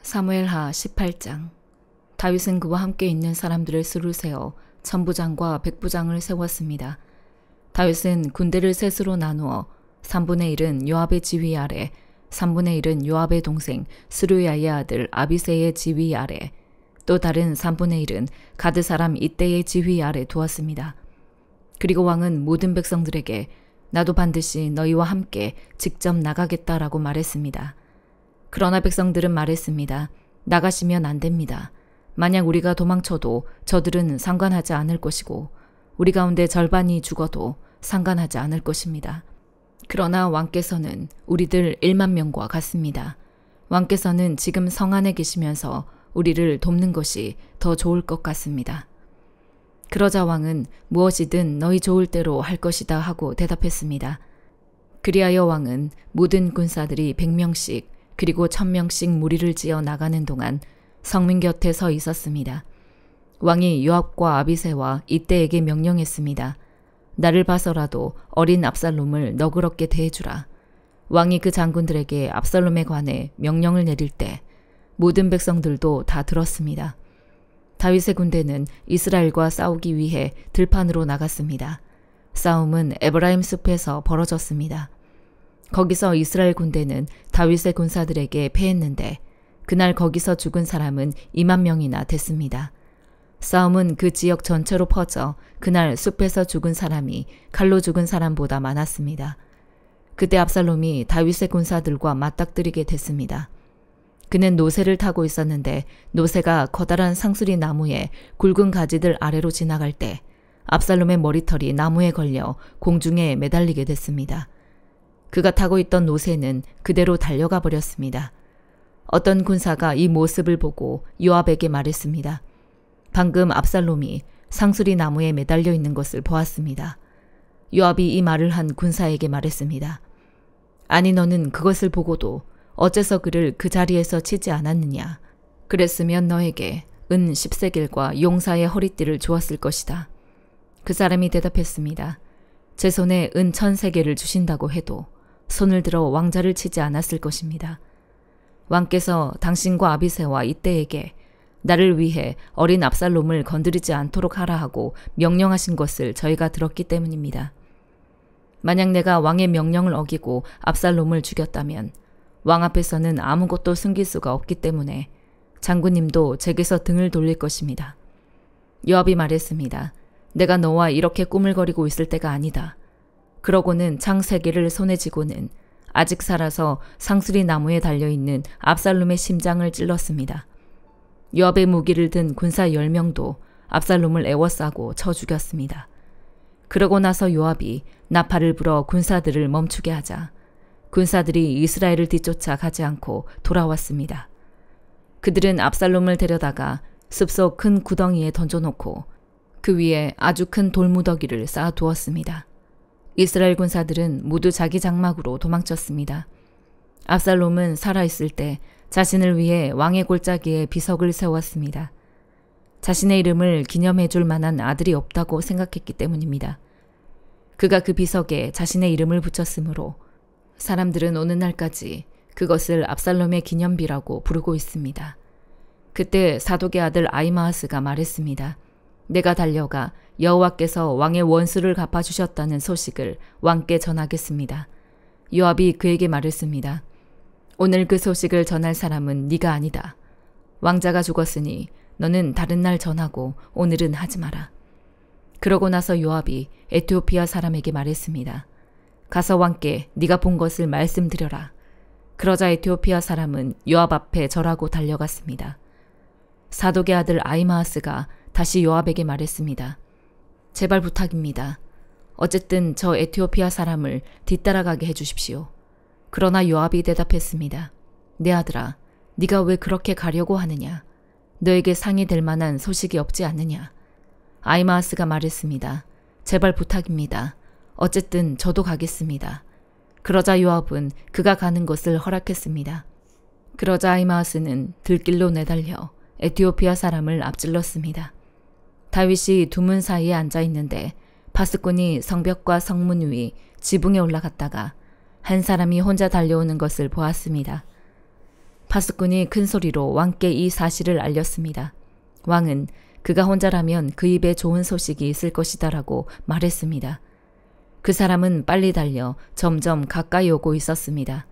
사무엘하 18장. 다윗은 그와 함께 있는 사람들을 수를 세워 천부장과 백부장을 세웠습니다. 다윗은 군대를 셋으로 나누어 3분의 1은 요압의 지휘 아래, 3분의 1은 요압의 동생 스루야의 아들 아비새의 지휘 아래, 또 다른 3분의 1은 가드 사람 이때의 지휘 아래 두었습니다. 그리고 왕은 모든 백성들에게 나도 반드시 너희와 함께 직접 나가겠다라고 말했습니다. 그러나 백성들은 말했습니다. 나가시면 안 됩니다. 만약 우리가 도망쳐도 저들은 상관하지 않을 것이고 우리 가운데 절반이 죽어도 상관하지 않을 것입니다. 그러나 왕께서는 우리들 1만 명과 같습니다. 왕께서는 지금 성 안에 계시면서 우리를 돕는 것이 더 좋을 것 같습니다. 그러자 왕은 무엇이든 너희 좋을 대로 할 것이다 하고 대답했습니다. 그리하여 왕은 모든 군사들이 100명씩 그리고 1000명씩 무리를 지어 나가는 동안 성문 곁에 서 있었습니다. 왕이 요압과 아비새와 이때에게 명령했습니다. 나를 봐서라도 어린 압살롬을 너그럽게 대해주라. 왕이 그 장군들에게 압살롬에 관해 명령을 내릴 때 모든 백성들도 다 들었습니다. 다윗의 군대는 이스라엘과 싸우기 위해 들판으로 나갔습니다. 싸움은 에브라임 숲에서 벌어졌습니다. 거기서 이스라엘 군대는 다윗의 군사들에게 패했는데 그날 거기서 죽은 사람은 2만 명이나 됐습니다. 싸움은 그 지역 전체로 퍼져 그날 숲에서 죽은 사람이 칼로 죽은 사람보다 많았습니다. 그때 압살롬이 다윗의 군사들과 맞닥뜨리게 됐습니다. 그는 노새를 타고 있었는데 노새가 커다란 상수리 나무에 굵은 가지들 아래로 지나갈 때 압살롬의 머리털이 나무에 걸려 공중에 매달리게 됐습니다. 그가 타고 있던 노새는 그대로 달려가 버렸습니다. 어떤 군사가 이 모습을 보고 요압에게 말했습니다. 방금 압살롬이 상수리 나무에 매달려 있는 것을 보았습니다. 요압이 이 말을 한 군사에게 말했습니다. 아니 너는 그것을 보고도 어째서 그를 그 자리에서 치지 않았느냐. 그랬으면 너에게 은 10세겔과 용사의 허리띠를 주었을 것이다. 그 사람이 대답했습니다. 제 손에 은 1000세겔을 주신다고 해도 손을 들어 왕자를 치지 않았을 것입니다. 왕께서 당신과 아비새와 이때에게 나를 위해 어린 압살롬을 건드리지 않도록 하라 하고 명령하신 것을 저희가 들었기 때문입니다. 만약 내가 왕의 명령을 어기고 압살롬을 죽였다면 왕 앞에서는 아무것도 숨길 수가 없기 때문에 장군님도 제게서 등을 돌릴 것입니다. 요압이 말했습니다. 내가 너와 이렇게 꾸물거리고 있을 때가 아니다. 그러고는 창 3개를 손에 쥐고는 아직 살아서 상수리 나무에 달려있는 압살롬의 심장을 찔렀습니다. 요압의 무기를 든 군사 10명도 압살롬을 에워싸고 쳐 죽였습니다. 그러고 나서 요압이 나팔을 불어 군사들을 멈추게 하자 군사들이 이스라엘을 뒤쫓아 가지 않고 돌아왔습니다. 그들은 압살롬을 데려다가 숲속 큰 구덩이에 던져놓고 그 위에 아주 큰 돌무더기를 쌓아두었습니다. 이스라엘 군사들은 모두 자기 장막으로 도망쳤습니다. 압살롬은 살아있을 때 자신을 위해 왕의 골짜기에 비석을 세웠습니다. 자신의 이름을 기념해 줄 만한 아들이 없다고 생각했기 때문입니다. 그가 그 비석에 자신의 이름을 붙였으므로 사람들은 오는 날까지 그것을 압살롬의 기념비라고 부르고 있습니다. 그때 사독의 아들 아히마아스가 말했습니다. 내가 달려가 여호와께서 왕의 원수를 갚아주셨다는 소식을 왕께 전하겠습니다. 요압이 그에게 말했습니다. 오늘 그 소식을 전할 사람은 네가 아니다. 왕자가 죽었으니 너는 다른 날 전하고 오늘은 하지 마라. 그러고 나서 요압이 에티오피아 사람에게 말했습니다. 가서 왕께 네가 본 것을 말씀드려라. 그러자 에티오피아 사람은 요압 앞에 절하고 달려갔습니다. 사독의 아들 아히마아스가 다시 요압에게 말했습니다. 제발 부탁입니다. 어쨌든 저 에티오피아 사람을 뒤따라가게 해주십시오. 그러나 요압이 대답했습니다. 내 아들아, 네가 왜 그렇게 가려고 하느냐? 너에게 상이 될 만한 소식이 없지 않느냐? 아히마아스가 말했습니다. 제발 부탁입니다. 어쨌든 저도 가겠습니다. 그러자 요압은 그가 가는 것을 허락했습니다. 그러자 아히마아스는 들길로 내달려 에티오피아 사람을 앞질렀습니다. 다윗이 두문 사이에 앉아있는데 파수꾼이 성벽과 성문 위 지붕에 올라갔다가 한 사람이 혼자 달려오는 것을 보았습니다. 파수꾼이 큰 소리로 왕께 이 사실을 알렸습니다. 왕은 그가 혼자라면 그 입에 좋은 소식이 있을 것이다라고 말했습니다. 그 사람은 빨리 달려 점점 가까이 오고 있었습니다.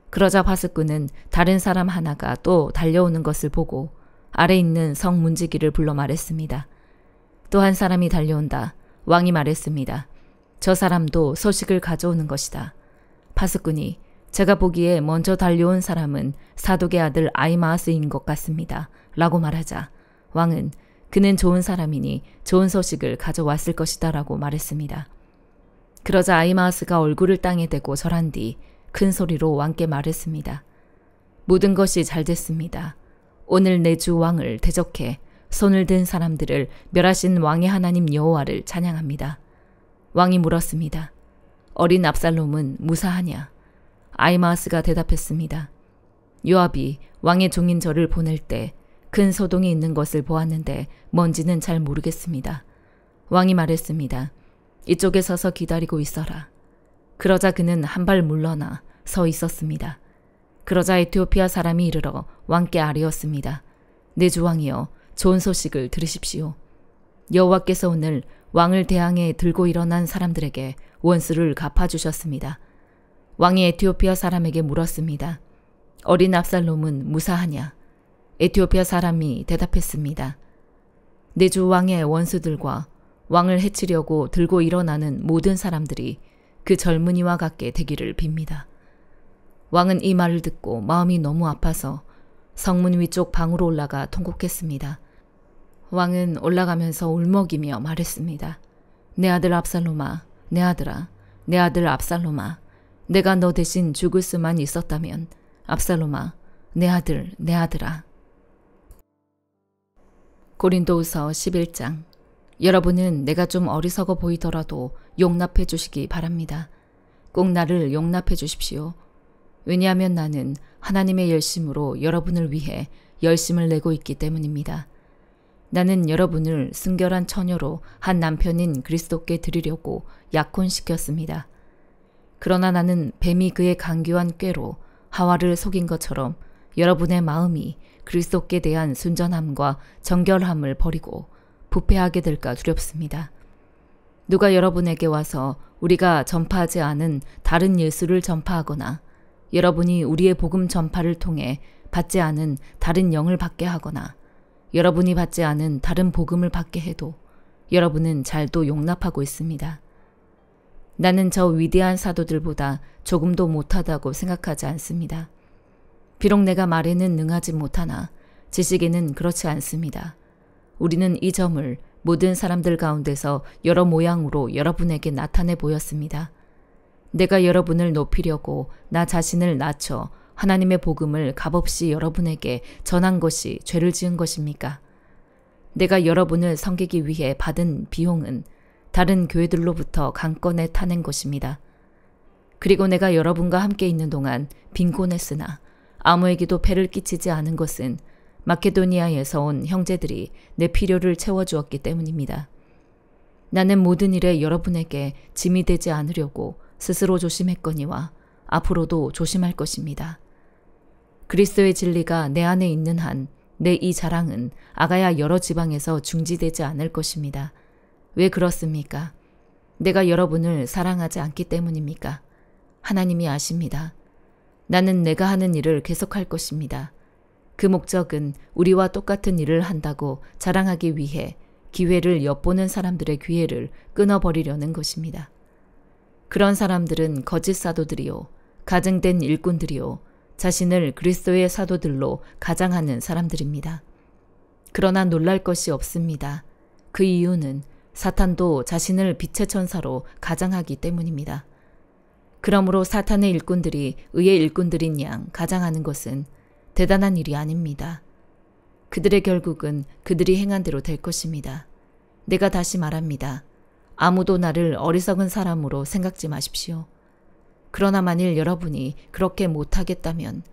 그러자 파수꾼은 다른 사람 하나가 또 달려오는 것을 보고 아래 있는 성 문지기를 불러 말했습니다. 또 한 사람이 달려온다. 왕이 말했습니다. 저 사람도 소식을 가져오는 것이다. 파수꾼이 제가 보기에 먼저 달려온 사람은 사독의 아들 아히마아스인 것 같습니다. 라고 말하자 왕은 그는 좋은 사람이니 좋은 소식을 가져왔을 것이다 라고 말했습니다. 그러자 아히마아스가 얼굴을 땅에 대고 절한 뒤 큰 소리로 왕께 말했습니다. 모든 것이 잘 됐습니다. 오늘 내 주 왕을 대적해 손을 든 사람들을 멸하신 왕의 하나님 여호와를 찬양합니다. 왕이 물었습니다. 어린 압살롬은 무사하냐? 아히마아스가 대답했습니다. 요압이 왕의 종인 저를 보낼 때 큰 소동이 있는 것을 보았는데 뭔지는 잘 모르겠습니다. 왕이 말했습니다. 이쪽에 서서 기다리고 있어라. 그러자 그는 한 발 물러나 서 있었습니다. 그러자 에티오피아 사람이 이르러 왕께 아뢰었습니다. 내 주 왕이여, 좋은 소식을 들으십시오. 여호와께서 오늘 왕을 대항해 들고 일어난 사람들에게 원수를 갚아주셨습니다. 왕이 에티오피아 사람에게 물었습니다. 어린 압살롬은 무사하냐? 에티오피아 사람이 대답했습니다. 내 주 왕의 원수들과 왕을 해치려고 들고 일어나는 모든 사람들이 그 젊은이와 같게 되기를 빕니다. 왕은 이 말을 듣고 마음이 너무 아파서 성문 위쪽 방으로 올라가 통곡했습니다. 왕은 올라가면서 울먹이며 말했습니다. 내 아들 압살롬아, 내 아들아, 내 아들 압살롬아, 내가 너 대신 죽을 수만 있었다면 압살롬아, 내 아들, 내 아들아. 고린도후서 11장. 여러분은 내가 좀 어리석어 보이더라도 용납해 주시기 바랍니다. 꼭 나를 용납해 주십시오. 왜냐하면 나는 하나님의 열심으로 여러분을 위해 열심을 내고 있기 때문입니다. 나는 여러분을 순결한 처녀로 한 남편인 그리스도께 드리려고 약혼시켰습니다. 그러나 나는 뱀이 그의 간교한 꾀로 하와를 속인 것처럼 여러분의 마음이 그리스도께 대한 순전함과 정결함을 버리고 부패하게 될까 두렵습니다. 누가 여러분에게 와서 우리가 전파하지 않은 다른 예수를 전파하거나 여러분이 우리의 복음 전파를 통해 받지 않은 다른 영을 받게 하거나 여러분이 받지 않은 다른 복음을 받게 해도 여러분은 잘도 용납하고 있습니다. 나는 저 위대한 사도들보다 조금도 못하다고 생각하지 않습니다. 비록 내가 말에는 능하지 못하나 지식에는 그렇지 않습니다. 우리는 이 점을 모든 사람들 가운데서 여러 모양으로 여러분에게 나타내 보였습니다. 내가 여러분을 높이려고 나 자신을 낮춰 하나님의 복음을 값없이 여러분에게 전한 것이 죄를 지은 것입니까? 내가 여러분을 섬기기 위해 받은 비용은 다른 교회들로부터 강권에 타낸 것입니다. 그리고 내가 여러분과 함께 있는 동안 빈곤했으나 아무에게도 폐를 끼치지 않은 것은 마케도니아에서 온 형제들이 내 필요를 채워주었기 때문입니다. 나는 모든 일에 여러분에게 짐이 되지 않으려고 스스로 조심했거니와 앞으로도 조심할 것입니다. 그리스도의 진리가 내 안에 있는 한 내 이 자랑은 아가야 여러 지방에서 중지되지 않을 것입니다. 왜 그렇습니까? 내가 여러분을 사랑하지 않기 때문입니까? 하나님이 아십니다. 나는 내가 하는 일을 계속할 것입니다. 그 목적은 우리와 똑같은 일을 한다고 자랑하기 위해 기회를 엿보는 사람들의 기회를 끊어버리려는 것입니다. 그런 사람들은 거짓 사도들이요, 가증된 일꾼들이요, 자신을 그리스도의 사도들로 가장하는 사람들입니다. 그러나 놀랄 것이 없습니다. 그 이유는 사탄도 자신을 빛의 천사로 가장하기 때문입니다. 그러므로 사탄의 일꾼들이 의의 일꾼들인 양 가장하는 것은 대단한 일이 아닙니다. 그들의 결국은 그들이 행한 대로 될 것입니다. 내가 다시 말합니다. 아무도 나를 어리석은 사람으로 생각지 마십시오. 그러나 만일 여러분이 그렇게 못하겠다면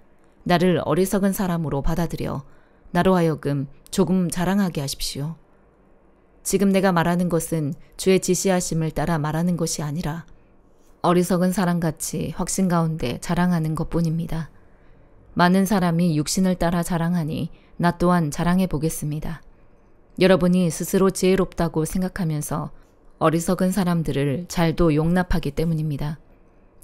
나를 어리석은 사람으로 받아들여 나로 하여금 조금 자랑하게 하십시오. 지금 내가 말하는 것은 주의 지시하심을 따라 말하는 것이 아니라 어리석은 사람같이 확신 가운데 자랑하는 것뿐입니다. 많은 사람이 육신을 따라 자랑하니 나 또한 자랑해 보겠습니다. 여러분이 스스로 지혜롭다고 생각하면서 어리석은 사람들을 잘도 용납하기 때문입니다.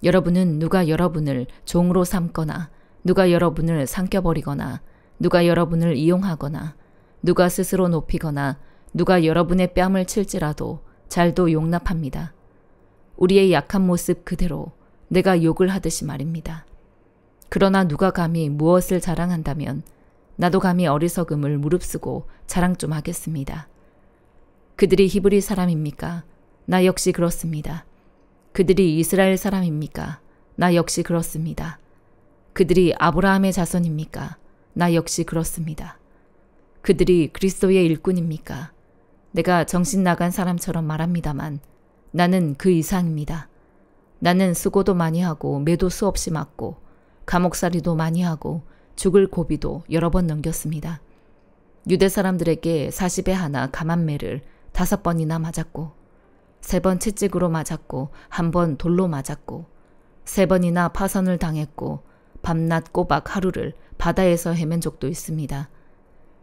여러분은 누가 여러분을 종으로 삼거나 누가 여러분을 삼켜버리거나 누가 여러분을 이용하거나 누가 스스로 높이거나 누가 여러분의 뺨을 칠지라도 잘도 용납합니다. 우리의 약한 모습 그대로 내가 욕을 하듯이 말입니다. 그러나 누가 감히 무엇을 자랑한다면 나도 감히 어리석음을 무릅쓰고 자랑 좀 하겠습니다. 그들이 히브리 사람입니까? 나 역시 그렇습니다. 그들이 이스라엘 사람입니까? 나 역시 그렇습니다. 그들이 아브라함의 자손입니까? 나 역시 그렇습니다. 그들이 그리스도의 일꾼입니까? 내가 정신 나간 사람처럼 말합니다만 나는 그 이상입니다. 나는 수고도 많이 하고 매도 수없이 맞고 감옥살이도 많이 하고 죽을 고비도 여러 번 넘겼습니다. 유대 사람들에게 40에 하나 감한매를 5번이나 맞았고 3번 채찍으로 맞았고 1번 돌로 맞았고 3번이나 파선을 당했고 밤낮 꼬박 하루를 바다에서 헤맨 적도 있습니다.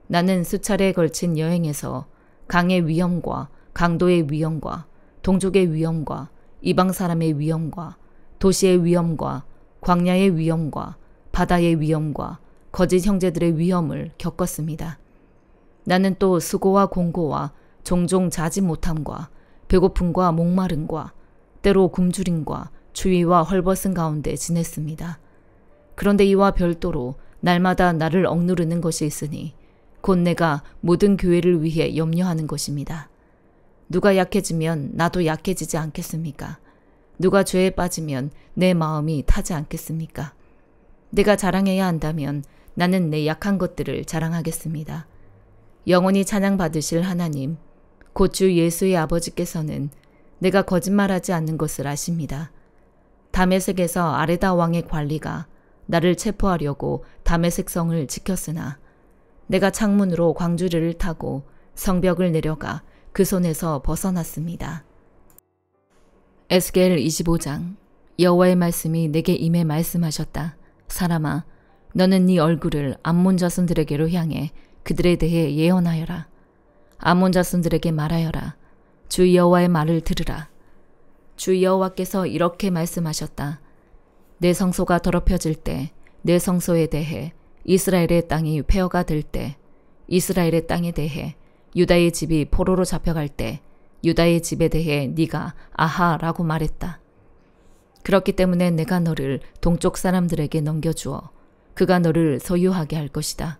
나는 수차례에 걸친 여행에서 강의 위험과 강도의 위험과 동족의 위험과 이방 사람의 위험과 도시의 위험과 광야의 위험과 바다의 위험과 거짓 형제들의 위험을 겪었습니다. 나는 또 수고와 공고와 종종 자지 못함과 배고픔과 목마름과 때로 굶주림과 추위와 헐벗은 가운데 지냈습니다. 그런데 이와 별도로 날마다 나를 억누르는 것이 있으니 곧 내가 모든 교회를 위해 염려하는 것입니다. 누가 약해지면 나도 약해지지 않겠습니까? 누가 죄에 빠지면 내 마음이 타지 않겠습니까? 내가 자랑해야 한다면 나는 내 약한 것들을 자랑하겠습니다. 영원히 찬양받으실 하나님, 곧 주 예수의 아버지께서는 내가 거짓말하지 않는 것을 아십니다. 다메섹에서 아레다 왕의 관리가 나를 체포하려고 다메섹 성을 지켰으나 내가 창문으로 광주리를 타고 성벽을 내려가 그 손에서 벗어났습니다. 에스겔 25장. 여호와의 말씀이 내게 임해 말씀하셨다. 사람아, 너는 네 얼굴을 암몬 자손들에게로 향해 그들에 대해 예언하여라. 암몬 자손들에게 말하여라. 주 여호와의 말을 들으라. 주 여호와께서 이렇게 말씀하셨다. 내 성소가 더럽혀질 때 내 성소에 대해 이스라엘의 땅이 폐허가 될 때 이스라엘의 땅에 대해 유다의 집이 포로로 잡혀갈 때 유다의 집에 대해 네가 아하라고 말했다. 그렇기 때문에 내가 너를 동쪽 사람들에게 넘겨주어 그가 너를 소유하게 할 것이다.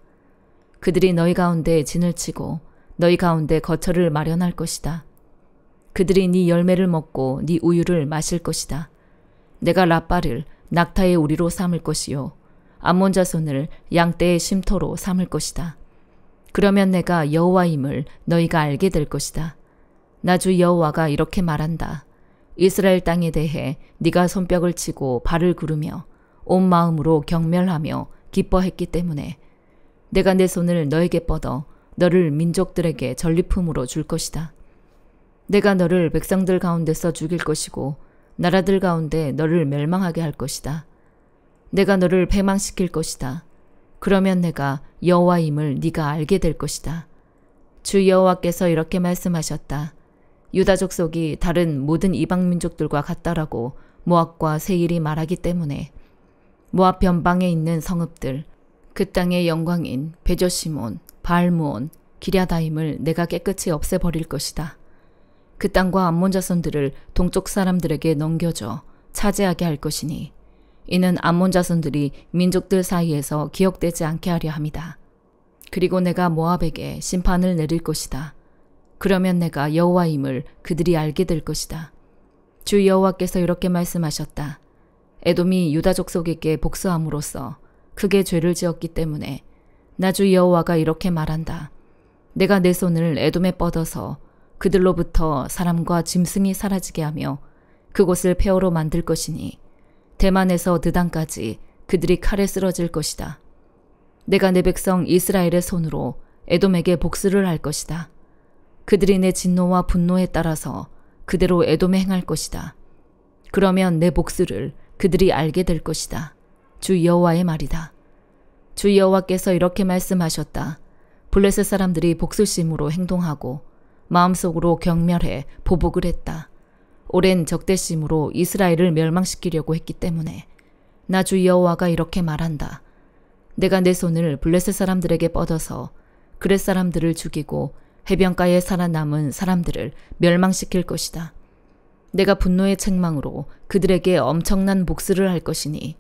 그들이 너희 가운데 진을 치고 너희 가운데 거처를 마련할 것이다. 그들이 네 열매를 먹고 네 우유를 마실 것이다. 내가 라빠를 낙타의 우리로 삼을 것이요 암몬 자손을 양떼의 쉼터로 삼을 것이다. 그러면 내가 여호와임을 너희가 알게 될 것이다. 나 주 여호와가 이렇게 말한다. 이스라엘 땅에 대해 네가 손뼉을 치고 발을 구르며 온 마음으로 경멸하며 기뻐했기 때문에 내가 내 손을 너에게 뻗어 너를 민족들에게 전리품으로 줄 것이다. 내가 너를 백성들 가운데서 죽일 것이고 나라들 가운데 너를 멸망하게 할 것이다. 내가 너를 패망시킬 것이다. 그러면 내가 여호와임을 네가 알게 될 것이다. 주 여호와께서 이렇게 말씀하셨다. 유다 족속이 다른 모든 이방 민족들과 같다라고 모압과 세일이 말하기 때문에 모압 변방에 있는 성읍들, 그 땅의 영광인 베조시몬, 바알무온, 기랴다임을 내가 깨끗이 없애버릴 것이다. 그 땅과 암몬 자손들을 동쪽 사람들에게 넘겨줘 차지하게 할 것이니 이는 암몬 자손들이 민족들 사이에서 기억되지 않게 하려 함이다. 그리고 내가 모압에게 심판을 내릴 것이다. 그러면 내가 여호와임을 그들이 알게 될 것이다. 주 여호와께서 이렇게 말씀하셨다. 에돔이 유다 족속에게 복수함으로써 크게 죄를 지었기 때문에 나 주 여호와가 이렇게 말한다. 내가 내 손을 에돔에 뻗어서 그들로부터 사람과 짐승이 사라지게 하며 그곳을 폐허로 만들 것이니 대만에서 드단까지 그들이 칼에 쓰러질 것이다. 내가 내 백성 이스라엘의 손으로 에돔에게 복수를 할 것이다. 그들이 내 진노와 분노에 따라서 그대로 에돔에 행할 것이다. 그러면 내 복수를 그들이 알게 될 것이다. 주 여호와의 말이다. 주 여호와께서 이렇게 말씀하셨다. 블레셋 사람들이 복수심으로 행동하고 마음속으로 경멸해 보복을 했다. 오랜 적대심으로 이스라엘을 멸망시키려고 했기 때문에 나 주 여호와가 이렇게 말한다. 내가 내 손을 블레셋 사람들에게 뻗어서 그렛 사람들을 죽이고 해변가에 살아남은 사람들을 멸망시킬 것이다. 내가 분노의 책망으로 그들에게 엄청난 복수를 할 것이니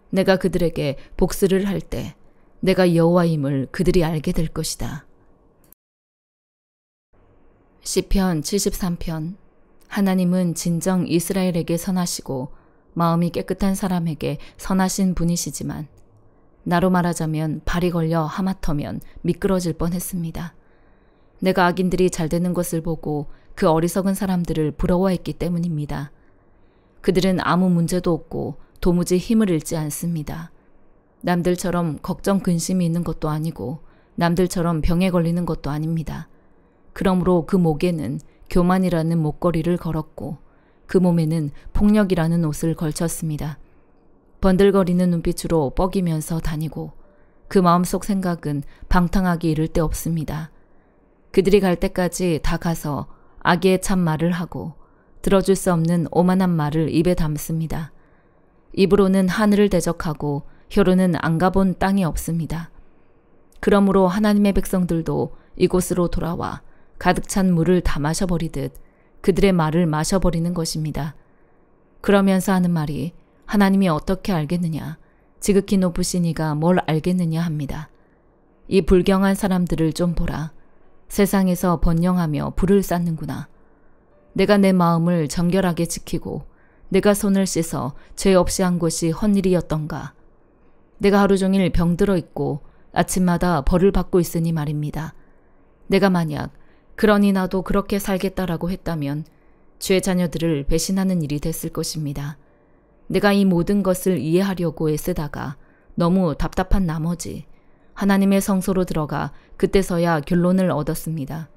내가 그들에게 복수를 할 때 내가 여호와임을 그들이 알게 될 것이다. 시편 73편. 하나님은 진정 이스라엘에게 선하시고 마음이 깨끗한 사람에게 선하신 분이시지만 나로 말하자면 발이 걸려 하마터면 미끄러질 뻔했습니다. 내가 악인들이 잘 되는 것을 보고 그 어리석은 사람들을 부러워했기 때문입니다. 그들은 아무 문제도 없고 도무지 힘을 잃지 않습니다. 남들처럼 걱정 근심이 있는 것도 아니고 남들처럼 병에 걸리는 것도 아닙니다. 그러므로 그 목에는 교만이라는 목걸이를 걸었고 그 몸에는 폭력이라는 옷을 걸쳤습니다. 번들거리는 눈빛으로 뻐기면서 다니고 그 마음속 생각은 방탕하기 이를 데 없습니다. 그들이 갈 때까지 다 가서 악의 참 말을 하고 들어줄 수 없는 오만한 말을 입에 담습니다. 입으로는 하늘을 대적하고 혀로는 안 가본 땅이 없습니다. 그러므로 하나님의 백성들도 이곳으로 돌아와 가득 찬 물을 다 마셔버리듯 그들의 말을 마셔버리는 것입니다. 그러면서 하는 말이 하나님이 어떻게 알겠느냐, 지극히 높으신 이가 뭘 알겠느냐 합니다. 이 불경한 사람들을 좀 보라. 세상에서 번영하며 불을 쌓는구나. 내가 내 마음을 정결하게 지키고 내가 손을 씻어 죄 없이 한 것이 헛일이었던가. 내가 하루 종일 병들어 있고 아침마다 벌을 받고 있으니 말입니다. 내가 만약 그러니 나도 그렇게 살겠다라고 했다면 주의 자녀들을 배신하는 일이 됐을 것입니다. 내가 이 모든 것을 이해하려고 애쓰다가 너무 답답한 나머지 하나님의 성소로 들어가 그때서야 결론을 얻었습니다.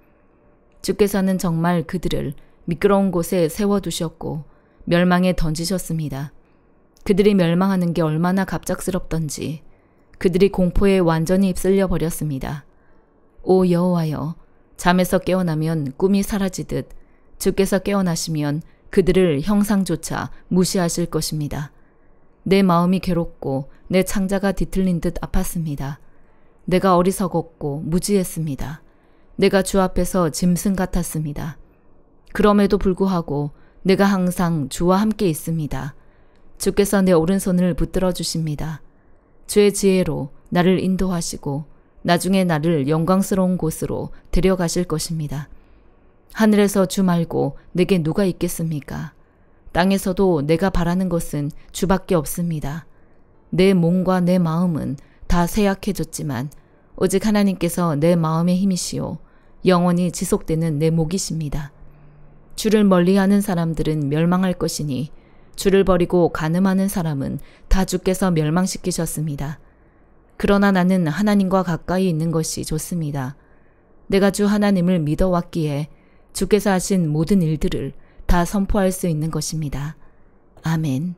주께서는 정말 그들을 미끄러운 곳에 세워두셨고 멸망에 던지셨습니다. 그들이 멸망하는 게 얼마나 갑작스럽던지 그들이 공포에 완전히 휩쓸려 버렸습니다. 오 여호와여, 잠에서 깨어나면 꿈이 사라지듯 주께서 깨어나시면 그들을 형상조차 무시하실 것입니다. 내 마음이 괴롭고 내 창자가 뒤틀린 듯 아팠습니다. 내가 어리석었고 무지했습니다. 내가 주 앞에서 짐승 같았습니다. 그럼에도 불구하고 내가 항상 주와 함께 있습니다. 주께서 내 오른손을 붙들어 주십니다. 주의 지혜로 나를 인도하시고 나중에 나를 영광스러운 곳으로 데려가실 것입니다. 하늘에서 주 말고 내게 누가 있겠습니까? 땅에서도 내가 바라는 것은 주밖에 없습니다. 내 몸과 내 마음은 다 쇠약해졌지만 오직 하나님께서 내 마음의 힘이시오 영원히 지속되는 내 목이십니다. 주를 멀리하는 사람들은 멸망할 것이니 주를 버리고 간음하는 사람은 다 주께서 멸망시키셨습니다. 그러나 나는 하나님과 가까이 있는 것이 좋습니다. 내가 주 하나님을 믿어왔기에 주께서 하신 모든 일들을 다 선포할 수 있는 것입니다. 아멘.